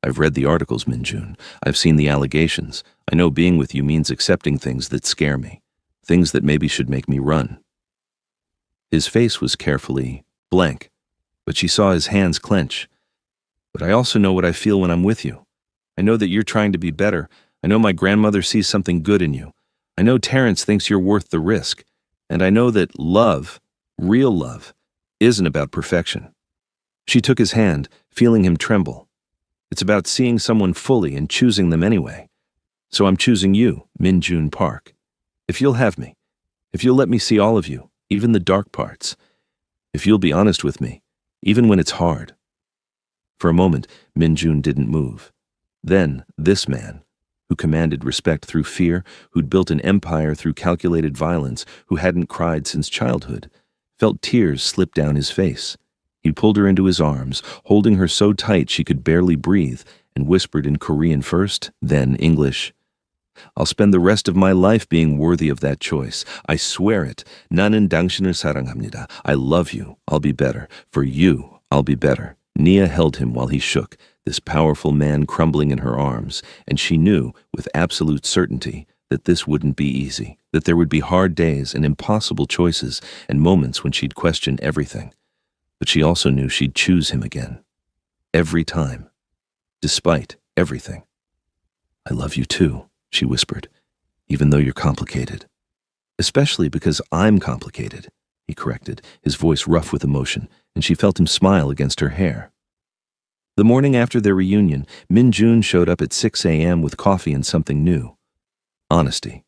I've read the articles, Min Jun. I've seen the allegations. I know being with you means accepting things that scare me, things that maybe should make me run." His face was carefully blank, but she saw his hands clench. "But I also know what I feel when I'm with you. I know that you're trying to be better. I know my grandmother sees something good in you. I know Terrence thinks you're worth the risk. And I know that love, real love, isn't about perfection." She took his hand, feeling him tremble. "It's about seeing someone fully and choosing them anyway. So I'm choosing you, Min Jun Park. If you'll have me, if you'll let me see all of you, even the dark parts, if you'll be honest with me, even when it's hard." For a moment, Min Jun didn't move. Then, this man, who commanded respect through fear, who'd built an empire through calculated violence, who hadn't cried since childhood, felt tears slip down his face. He pulled her into his arms, holding her so tight she could barely breathe, and whispered in Korean first, then English, "I'll spend the rest of my life being worthy of that choice. I swear it. 나는 당신을 사랑합니다. I love you. I'll be better. For you, I'll be better." Nia held him while he shook, this powerful man crumbling in her arms, and she knew, with absolute certainty, that this wouldn't be easy, that there would be hard days and impossible choices and moments when she'd question everything. But she also knew she'd choose him again. Every time. Despite everything. "I love you too," she whispered, "even though you're complicated." "Especially because I'm complicated," he corrected, his voice rough with emotion, and she felt him smile against her hair. The morning after their reunion, Min Jun showed up at 6 a.m. with coffee and something new. Honesty.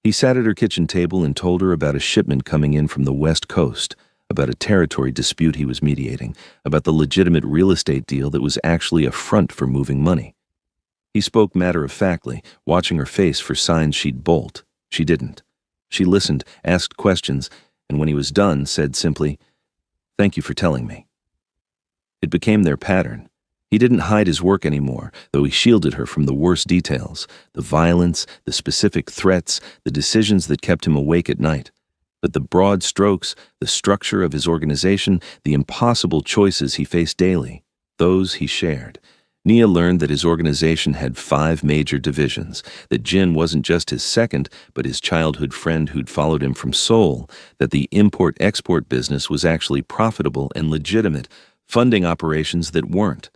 He sat at her kitchen table and told her about a shipment coming in from the West Coast, about a territory dispute he was mediating, about the legitimate real estate deal that was actually a front for moving money. He spoke matter-of-factly, watching her face for signs she'd bolt. She didn't. She listened, asked questions, and when he was done, said simply, "Thank you for telling me." It became their pattern. He didn't hide his work anymore, though he shielded her from the worst details, the violence, the specific threats, the decisions that kept him awake at night. But the broad strokes, the structure of his organization, the impossible choices he faced daily, those he shared. Nia learned that his organization had 5 major divisions, that Jin wasn't just his second, but his childhood friend who'd followed him from Seoul, that the import-export business was actually profitable and legitimate, funding operations that weren't.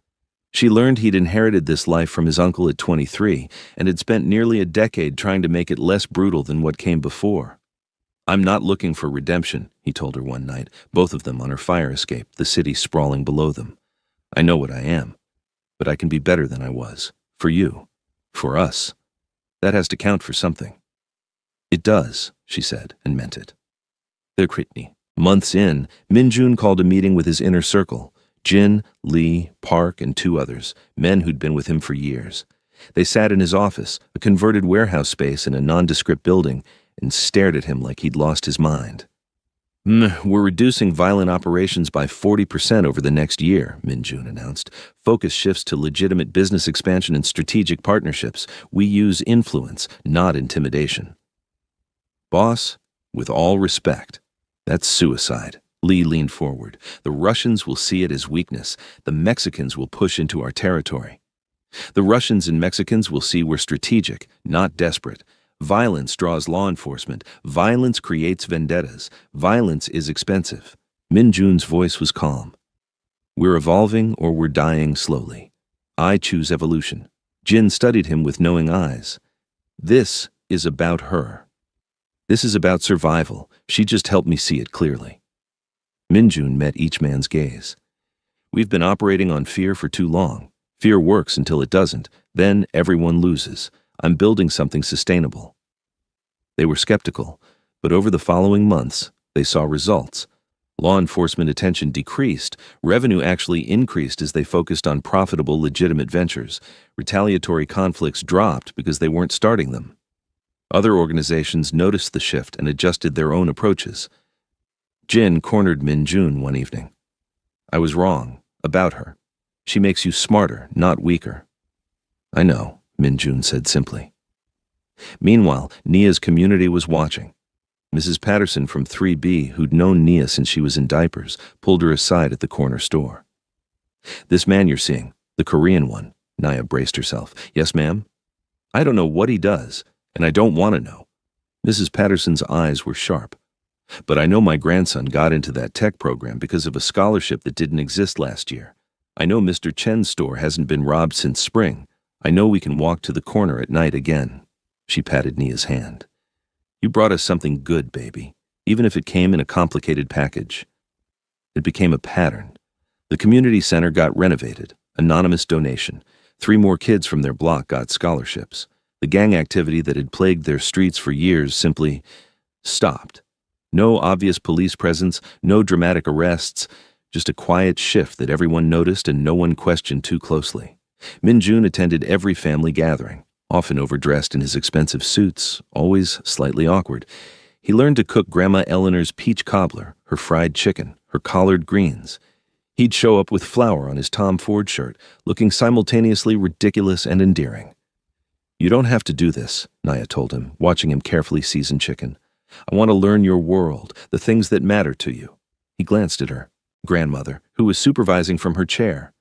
She learned he'd inherited this life from his uncle at 23 and had spent nearly a decade trying to make it less brutal than what came before. "I'm not looking for redemption," he told her one night, both of them on her fire escape, the city sprawling below them. "I know what I am, but I can be better than I was. For you. For us. That has to count for something." "It does," she said, and meant it. Their Kritny. Months in, Minjun called a meeting with his inner circle. Jin, Lee, Park, and 2 others, men who'd been with him for years. They sat in his office, a converted warehouse space in a nondescript building, and stared at him like he'd lost his mind. "We're reducing violent operations by 40% over the next year," Minjun announced. "Focus shifts to legitimate business expansion and strategic partnerships. We use influence, not intimidation." "Boss, with all respect, that's suicide." Lee leaned forward. "The Russians will see it as weakness. The Mexicans will push into our territory. The Russians and Mexicans will see we're strategic, not desperate. Violence draws law enforcement. Violence creates vendettas. Violence is expensive." Minjun's voice was calm. "We're evolving or we're dying slowly. I choose evolution." Jin studied him with knowing eyes. "This is about her. This is about survival. She just helped me see it clearly." Minjun met each man's gaze. "We've been operating on fear for too long. Fear works until it doesn't. Then everyone loses. I'm building something sustainable." They were skeptical, but over the following months, they saw results. Law enforcement attention decreased. Revenue actually increased as they focused on profitable, legitimate ventures. Retaliatory conflicts dropped because they weren't starting them. Other organizations noticed the shift and adjusted their own approaches. Jin cornered Minjun one evening. "I was wrong about her. She makes you smarter, not weaker." "I know," Minjun said simply. Meanwhile, Nia's community was watching. Mrs. Patterson from 3B, who'd known Nia since she was in diapers, pulled her aside at the corner store. "This man you're seeing, the Korean one," Nia braced herself. "Yes, ma'am?" "I don't know what he does, and I don't want to know." Mrs. Patterson's eyes were sharp. "But I know my grandson got into that tech program because of a scholarship that didn't exist last year. I know Mr. Chen's store hasn't been robbed since spring. I know we can walk to the corner at night again." She patted Nia's hand. "You brought us something good, baby, even if it came in a complicated package." It became a pattern. The community center got renovated. Anonymous donation. 3 more kids from their block got scholarships. The gang activity that had plagued their streets for years simply stopped. No obvious police presence, no dramatic arrests, just a quiet shift that everyone noticed and no one questioned too closely. Minjun attended every family gathering, often overdressed in his expensive suits, always slightly awkward. He learned to cook Grandma Eleanor's peach cobbler, her fried chicken, her collard greens. He'd show up with flour on his Tom Ford shirt, looking simultaneously ridiculous and endearing. "You don't have to do this," Nia told him, watching him carefully season chicken. "I want to learn your world, the things that matter to you." He glanced at her grandmother, who was supervising from her chair.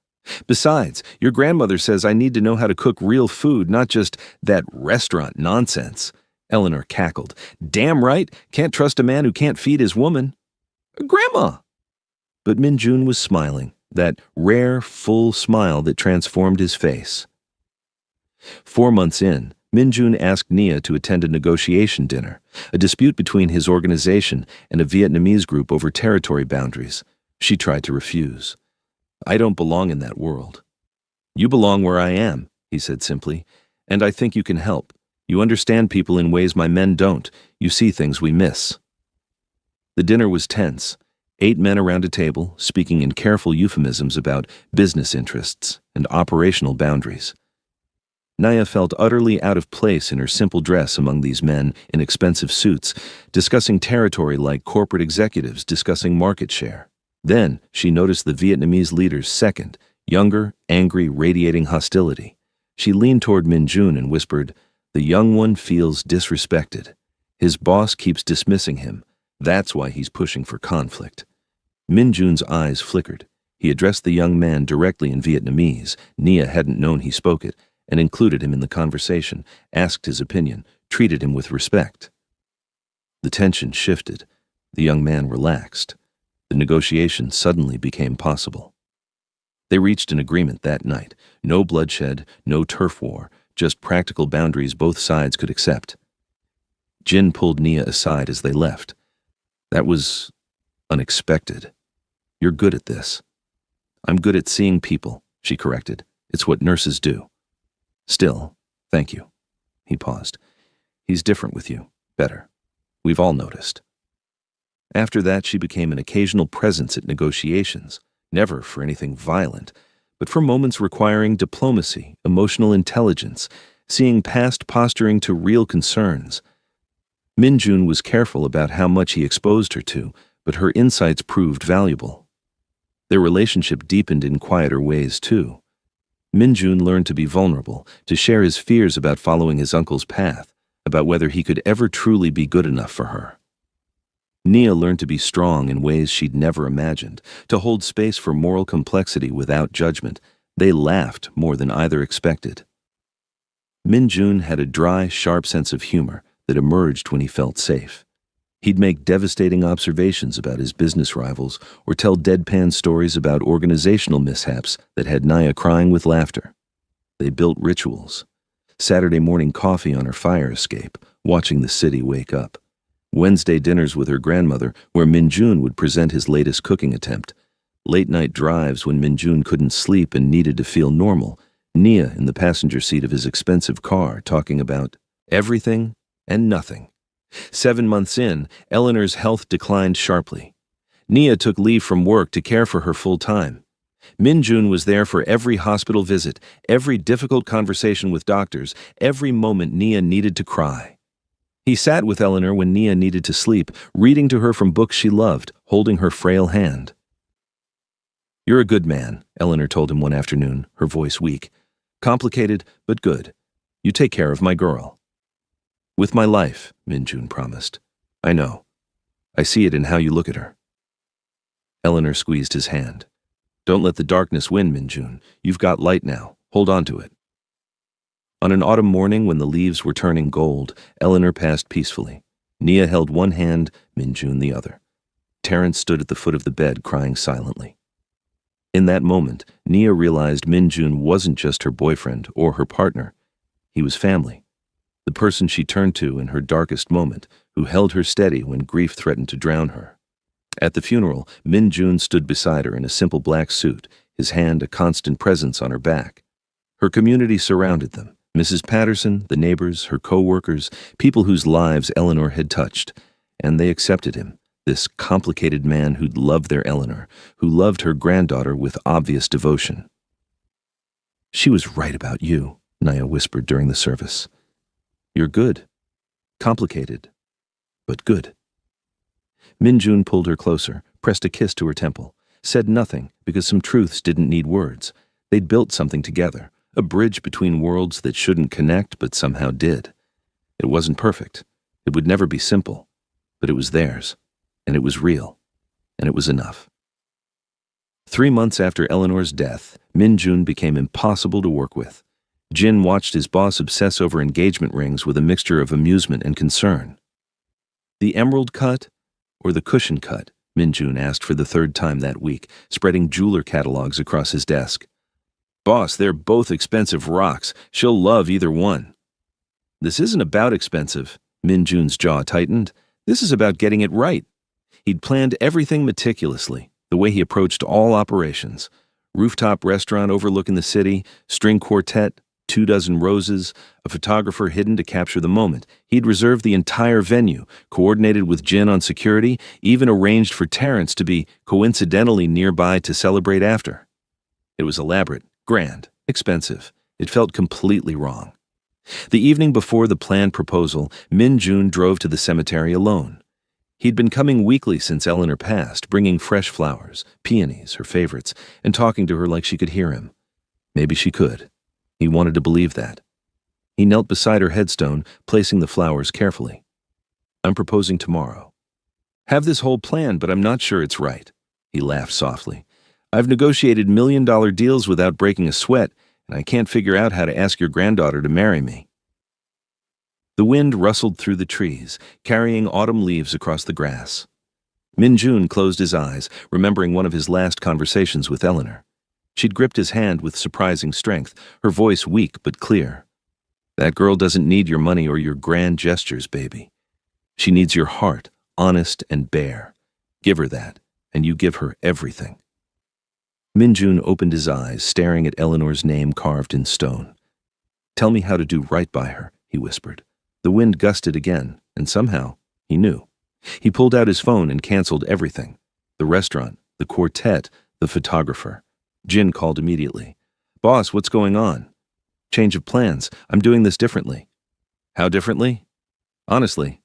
"Besides, your grandmother says I need to know how to cook real food, not just that restaurant nonsense." Eleanor cackled. "Damn right, can't trust a man who can't feed his woman." "Grandma!" But Minjun was smiling, that rare, full smile that transformed his face. 4 months in, Minjun asked Nia to attend a negotiation dinner, a dispute between his organization and a Vietnamese group over territory boundaries. She tried to refuse. "I don't belong in that world." "You belong where I am," he said simply, "and I think you can help. You understand people in ways my men don't. You see things we miss." The dinner was tense. 8 men around a table, speaking in careful euphemisms about business interests and operational boundaries. Naya felt utterly out of place in her simple dress among these men in expensive suits, discussing territory like corporate executives discussing market share. Then she noticed the Vietnamese leader's second, younger, angry, radiating hostility. She leaned toward Min Jun and whispered, "The young one feels disrespected. His boss keeps dismissing him. That's why he's pushing for conflict." Min Jun's eyes flickered. He addressed the young man directly in Vietnamese. Nia hadn't known he spoke it, and included him in the conversation, asked his opinion, treated him with respect. The tension shifted. The young man relaxed. The negotiation suddenly became possible. They reached an agreement that night. No bloodshed, no turf war, just practical boundaries both sides could accept. Jin pulled Nia aside as they left. "That was unexpected. You're good at this." "I'm good at seeing people," she corrected. "It's what nurses do." "Still, thank you." He paused. "He's different with you. Better. We've all noticed." After that, she became an occasional presence at negotiations, never for anything violent, but for moments requiring diplomacy, emotional intelligence, seeing past posturing to real concerns. Min Jun was careful about how much he exposed her to, but her insights proved valuable. Their relationship deepened in quieter ways, too. Min Jun learned to be vulnerable, to share his fears about following his uncle's path, about whether he could ever truly be good enough for her. Nia learned to be strong in ways she'd never imagined, to hold space for moral complexity without judgment. They laughed more than either expected. Min Jun had a dry, sharp sense of humor that emerged when he felt safe. He'd make devastating observations about his business rivals or tell deadpan stories about organizational mishaps that had Naya crying with laughter. They built rituals. Saturday morning coffee on her fire escape, watching the city wake up. Wednesday dinners with her grandmother, where Min Jun would present his latest cooking attempt. Late-night drives when Min Jun couldn't sleep and needed to feel normal. Nia in the passenger seat of his expensive car, talking about everything and nothing. 7 months in, Eleanor's health declined sharply. Nia took leave from work to care for her full-time. Min Jun was there for every hospital visit, every difficult conversation with doctors, every moment Nia needed to cry. He sat with Eleanor when Nia needed to sleep, reading to her from books she loved, holding her frail hand. "You're a good man," Eleanor told him one afternoon, her voice weak. "Complicated, but good. You take care of my girl." "With my life," Min Jun promised. "I know. I see it in how you look at her." Eleanor squeezed his hand. "Don't let the darkness win, Min Jun. You've got light now. Hold on to it." On an autumn morning when the leaves were turning gold, Eleanor passed peacefully. Nia held one hand, Min Jun the other. Terence stood at the foot of the bed crying silently. In that moment, Nia realized Min Jun wasn't just her boyfriend or her partner. He was family. The person she turned to in her darkest moment, who held her steady when grief threatened to drown her. At the funeral, Min Jun stood beside her in a simple black suit, his hand a constant presence on her back. Her community surrounded them. Mrs. Patterson, the neighbors, her co-workers, people whose lives Eleanor had touched, and they accepted him, this complicated man who'd loved their Eleanor, who loved her granddaughter with obvious devotion. "She was right about you," Naya whispered during the service. "You're good. Complicated, but good." Min Jun pulled her closer, pressed a kiss to her temple, said nothing because some truths didn't need words. They'd built something together. A bridge between worlds that shouldn't connect but somehow did. It wasn't perfect. It would never be simple. But it was theirs. And it was real. And it was enough. 3 months after Eleanor's death, Min Jun became impossible to work with. Jin watched his boss obsess over engagement rings with a mixture of amusement and concern. "The emerald cut or the cushion cut?" Min Jun asked for the 3rd time that week, spreading jeweler catalogs across his desk. "Boss, they're both expensive rocks. She'll love either one." "This isn't about expensive." Min Jun's jaw tightened. "This is about getting it right." He'd planned everything meticulously, the way he approached all operations. Rooftop restaurant overlooking the city, string quartet, 24 roses, a photographer hidden to capture the moment. He'd reserved the entire venue, coordinated with Jin on security, even arranged for Terrence to be coincidentally nearby to celebrate after. It was elaborate, grand, expensive. It felt completely wrong. The evening before the planned proposal, Min-jun drove to the cemetery alone. He'd been coming weekly since Eleanor passed, bringing fresh flowers, peonies, her favorites, and talking to her like she could hear him. Maybe she could. He wanted to believe that. He knelt beside her headstone, placing the flowers carefully. "I'm proposing tomorrow. Have this whole plan, but I'm not sure it's right." He laughed softly. "I've negotiated million-dollar deals without breaking a sweat, and I can't figure out how to ask your granddaughter to marry me." The wind rustled through the trees, carrying autumn leaves across the grass. Min-jun closed his eyes, remembering one of his last conversations with Eleanor. She'd gripped his hand with surprising strength, her voice weak but clear. "That girl doesn't need your money or your grand gestures, baby. She needs your heart, honest and bare. Give her that, and you give her everything." Min-jun opened his eyes, staring at Eleanor's name carved in stone. "Tell me how to do right by her," he whispered. The wind gusted again, and somehow, he knew. He pulled out his phone and canceled everything. The restaurant, the quartet, the photographer. Jin called immediately. "Boss, what's going on?" "Change of plans. I'm doing this differently." "How differently?" "Honestly."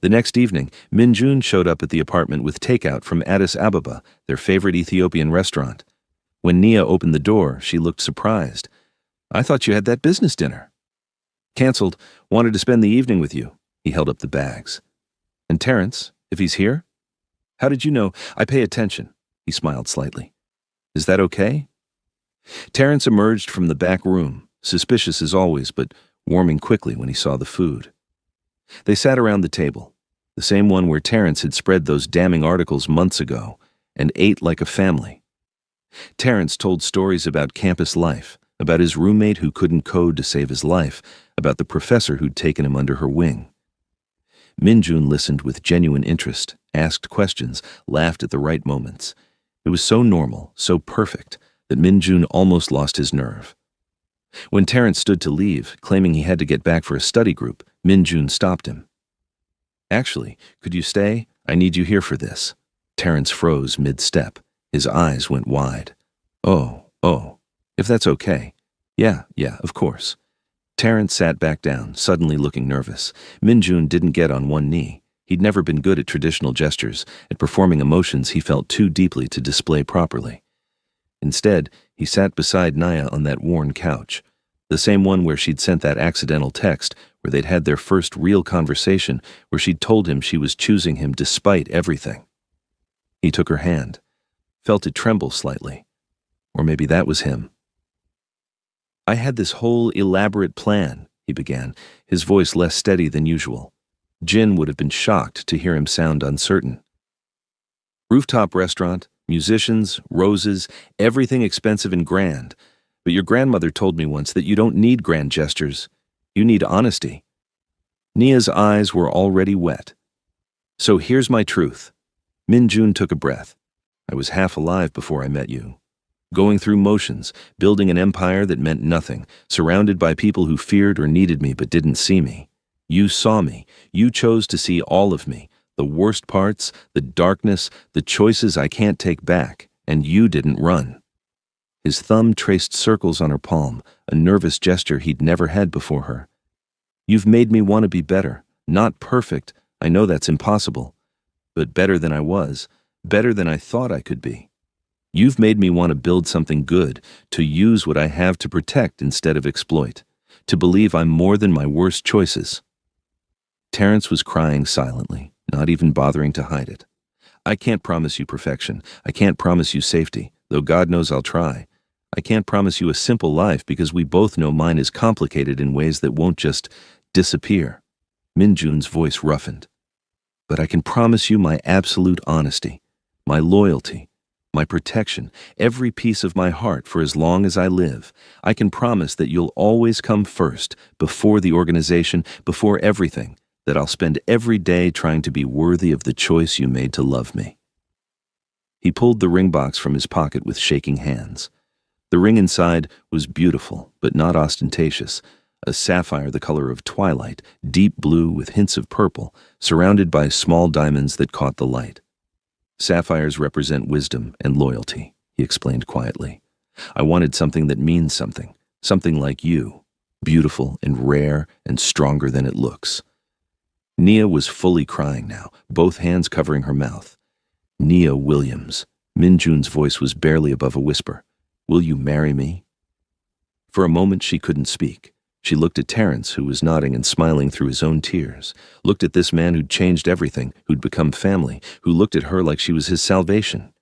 The next evening, Min-jun showed up at the apartment with takeout from Addis Ababa, their favorite Ethiopian restaurant. When Nia opened the door, she looked surprised. "I thought you had that business dinner." "Canceled. Wanted to spend the evening with you." He held up the bags. "And Terrence, if he's here?" "How did you know? I pay attention." He smiled slightly. "Is that okay?" Terrence emerged from the back room, suspicious as always, but warming quickly when he saw the food. They sat around the table, the same one where Terrence had spread those damning articles months ago, and ate like a family. Terrence told stories about campus life, about his roommate who couldn't code to save his life, about the professor who'd taken him under her wing. Min-jun listened with genuine interest, asked questions, laughed at the right moments. It was so normal, so perfect, that Min-jun almost lost his nerve. When Terrence stood to leave, claiming he had to get back for a study group, Min-jun stopped him. "Actually, could you stay? I need you here for this." Terrence froze mid-step. His eyes went wide. Oh, if that's okay." Yeah, of course." Terrence sat back down, suddenly looking nervous. Min-jun didn't get on one knee. He'd never been good at traditional gestures, at performing emotions he felt too deeply to display properly. Instead, he sat beside Nia on that worn couch, the same one where she'd sent that accidental text, where they'd had their first real conversation, where she'd told him she was choosing him despite everything. He took her hand, felt it tremble slightly. Or maybe that was him. "I had this whole elaborate plan," he began, his voice less steady than usual. Jin would have been shocked to hear him sound uncertain. "Rooftop restaurant, musicians, roses, everything expensive and grand. But your grandmother told me once that you don't need grand gestures. You need honesty." Nia's eyes were already wet. "So here's my truth." Min-jun took a breath. "I was half alive before I met you. Going through motions, building an empire that meant nothing, surrounded by people who feared or needed me but didn't see me. You saw me. You chose to see all of me, the worst parts, the darkness, the choices I can't take back, and you didn't run." His thumb traced circles on her palm, a nervous gesture he'd never had before her. "You've made me want to be better. Not perfect, I know that's impossible. But better than I was, better than I thought I could be. You've made me want to build something good, to use what I have to protect instead of exploit, to believe I'm more than my worst choices." Terrence was crying silently, not even bothering to hide it. "I can't promise you perfection. I can't promise you safety, though God knows I'll try. I can't promise you a simple life because we both know mine is complicated in ways that won't just disappear." Min-jun's voice roughened. "But I can promise you my absolute honesty, my loyalty, my protection, every piece of my heart for as long as I live. I can promise that you'll always come first, before the organization, before everything, that I'll spend every day trying to be worthy of the choice you made to love me." He pulled the ring box from his pocket with shaking hands. The ring inside was beautiful, but not ostentatious, a sapphire the color of twilight, deep blue with hints of purple, surrounded by small diamonds that caught the light. Sapphires represent wisdom and loyalty, he explained quietly. I wanted something that means something, something like you, beautiful and rare and stronger than it looks. Nia was fully crying now, both hands covering her mouth. Nia Williams. Minjun's voice was barely above a whisper. Will you marry me? For a moment she couldn't speak. She looked at Terence, who was nodding and smiling through his own tears, looked at this man who'd changed everything, who'd become family, who looked at her like she was his salvation.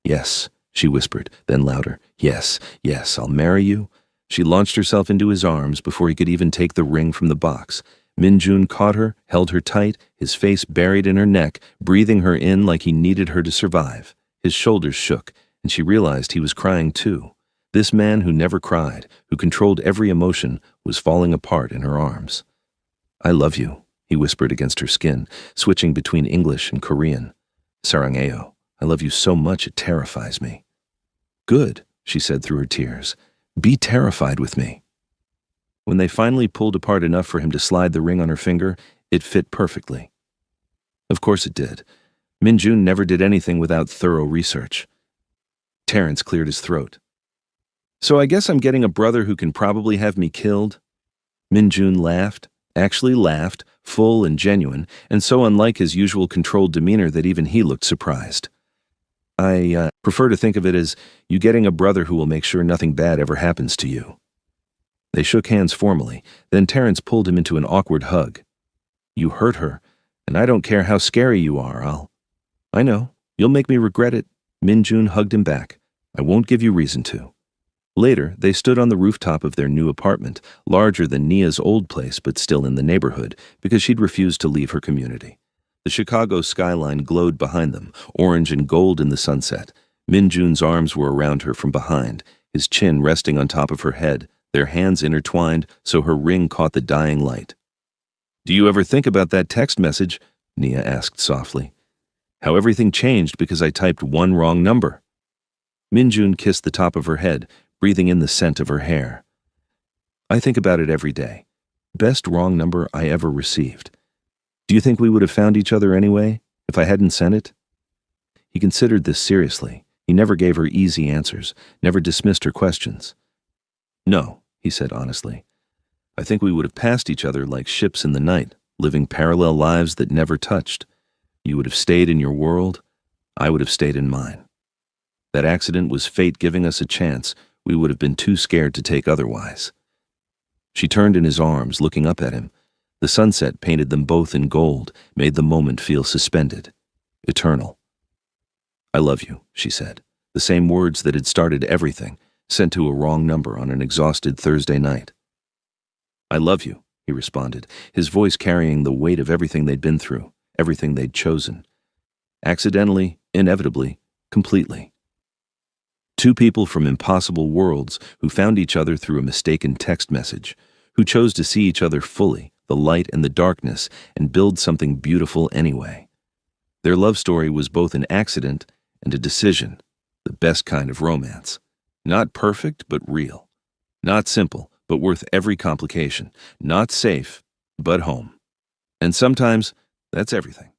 Yes, she whispered, then louder. Yes, yes, I'll marry you. She launched herself into his arms before he could even take the ring from the box. Minjun caught her, held her tight, his face buried in her neck, breathing her in like he needed her to survive. His shoulders shook, and she realized he was crying too. This man who never cried, who controlled every emotion, was falling apart in her arms. I love you, he whispered against her skin, switching between English and Korean. Saranghaeo, I love you so much it terrifies me. Good, she said through her tears. Be terrified with me. When they finally pulled apart enough for him to slide the ring on her finger, it fit perfectly. Of course it did. Minjun never did anything without thorough research. Terence cleared his throat. So I guess I'm getting a brother who can probably have me killed? Minjun laughed, actually laughed, full and genuine, and so unlike his usual controlled demeanor that even he looked surprised. I prefer to think of it as you getting a brother who will make sure nothing bad ever happens to you. They shook hands formally, then Terence pulled him into an awkward hug. You hurt her, and I don't care how scary you are, I know, you'll make me regret it. Minjun hugged him back. I won't give you reason to. Later, they stood on the rooftop of their new apartment, larger than Nia's old place but still in the neighborhood, because she'd refused to leave her community. The Chicago skyline glowed behind them, orange and gold in the sunset. Minjun's arms were around her from behind, his chin resting on top of her head, their hands intertwined so her ring caught the dying light. Do you ever think about that text message? Nia asked softly. How everything changed because I typed one wrong number. Minjun kissed the top of her head, breathing in the scent of her hair. I think about it every day. Best wrong number I ever received. Do you think we would have found each other anyway, if I hadn't sent it? He considered this seriously. He never gave her easy answers, never dismissed her questions. No, he said honestly. I think we would have passed each other like ships in the night, living parallel lives that never touched. You would have stayed in your world, I would have stayed in mine. That accident was fate giving us a chance we would have been too scared to take otherwise. She turned in his arms, looking up at him. The sunset painted them both in gold, made the moment feel suspended, eternal. I love you, she said, the same words that had started everything, sent to a wrong number on an exhausted Thursday night. I love you, he responded, his voice carrying the weight of everything they'd been through, everything they'd chosen. Accidentally, inevitably, completely. Two people from impossible worlds who found each other through a mistaken text message, who chose to see each other fully, the light and the darkness, and build something beautiful anyway. Their love story was both an accident and a decision, the best kind of romance. Not perfect, but real. Not simple, but worth every complication. Not safe, but home. And sometimes, that's everything.